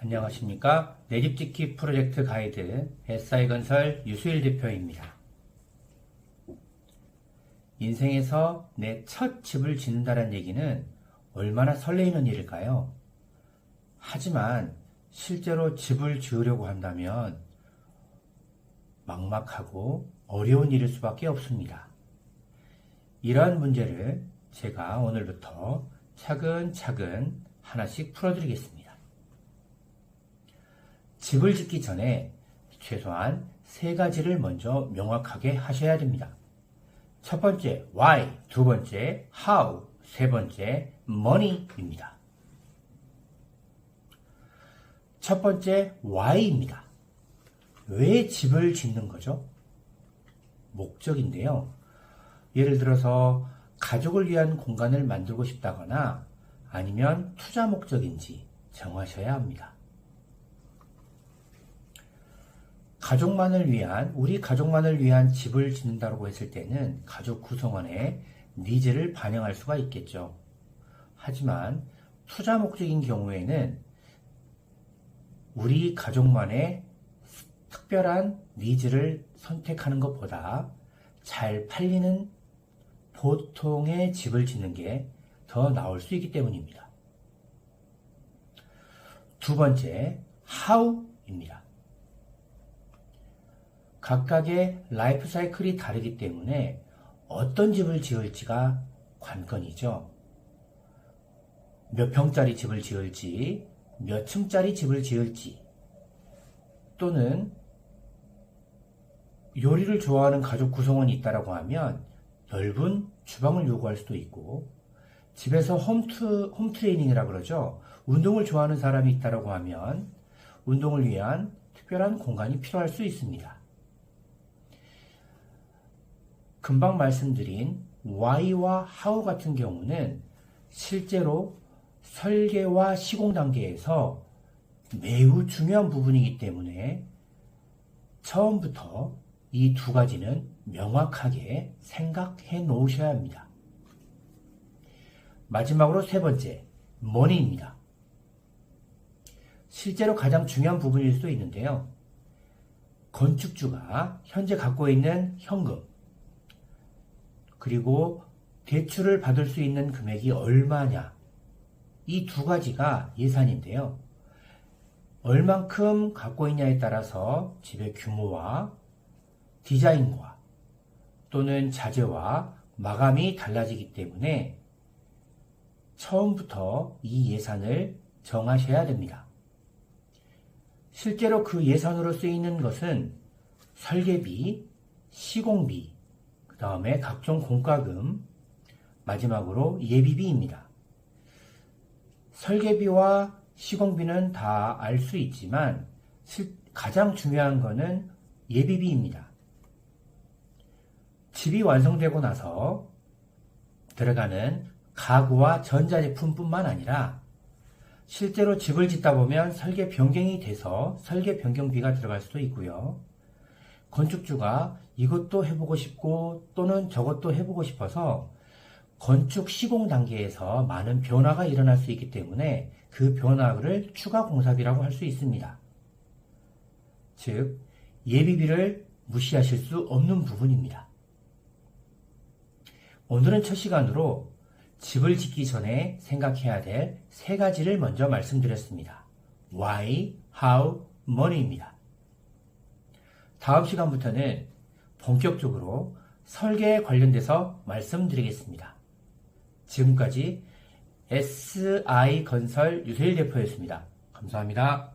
안녕하십니까. 내집 짓기 프로젝트 가이드 SI건설 유수일 대표입니다. 인생에서 내 첫 집을 짓는다는 얘기는 얼마나 설레이는 일일까요? 하지만 실제로 집을 지으려고 한다면 막막하고 어려운 일일 수밖에 없습니다. 이러한 문제를 제가 오늘부터 차근차근 하나씩 풀어드리겠습니다. 집을 짓기 전에 최소한 3가지를 먼저 명확하게 하셔야 됩니다. 첫 번째, why, 두 번째, how, 세 번째, money입니다. 첫 번째, why입니다. 왜 집을 짓는 거죠? 목적인데요. 예를 들어서 가족을 위한 공간을 만들고 싶다거나 아니면 투자 목적인지 정하셔야 합니다. 우리 가족만을 위한 집을 짓는다고 했을 때는 가족 구성원의 니즈를 반영할 수가 있겠죠. 하지만 투자 목적인 경우에는 우리 가족만의 특별한 니즈를 선택하는 것보다 잘 팔리는 보통의 집을 짓는 게 더 나을 수 있기 때문입니다. 두 번째, how입니다. 각각의 라이프 사이클이 다르기 때문에 어떤 집을 지을지가 관건이죠. 몇 평짜리 집을 지을지, 몇 층짜리 집을 지을지, 또는 요리를 좋아하는 가족 구성원이 있다고 하면 넓은 주방을 요구할 수도 있고, 집에서 홈트레이닝이라고 그러죠. 운동을 좋아하는 사람이 있다고 하면 운동을 위한 특별한 공간이 필요할 수 있습니다. 금방 말씀드린 why와 how 같은 경우는 실제로 설계와 시공 단계에서 매우 중요한 부분이기 때문에 처음부터 이 2가지는 명확하게 생각해 놓으셔야 합니다. 마지막으로 세 번째, money입니다. 실제로 가장 중요한 부분일 수도 있는데요. 건축주가 현재 갖고 있는 현금, 그리고 대출을 받을 수 있는 금액이 얼마냐, 이 2가지가 예산인데요. 얼만큼 갖고 있냐에 따라서 집의 규모와 디자인과 또는 자재와 마감이 달라지기 때문에 처음부터 이 예산을 정하셔야 됩니다. 실제로 그 예산으로 쓰이는 것은 설계비, 시공비, 그 다음에 각종 공과금, 마지막으로 예비비입니다. 설계비와 시공비는 다 알 수 있지만 가장 중요한 것은 예비비입니다. 집이 완성되고 나서 들어가는 가구와 전자제품뿐만 아니라 실제로 집을 짓다 보면 설계 변경이 돼서 설계 변경비가 들어갈 수도 있고요. 건축주가 이것도 해보고 싶고 또는 저것도 해보고 싶어서 건축 시공 단계에서 많은 변화가 일어날 수 있기 때문에 그 변화를 추가 공사비라고 할 수 있습니다. 즉, 예비비를 무시하실 수 없는 부분입니다. 오늘은 첫 시간으로 집을 짓기 전에 생각해야 될 3가지를 먼저 말씀드렸습니다. why, how, money입니다. 다음 시간부터는 본격적으로 설계에 관련돼서 말씀드리겠습니다. 지금까지 SI건설 유세일 대표였습니다. 감사합니다.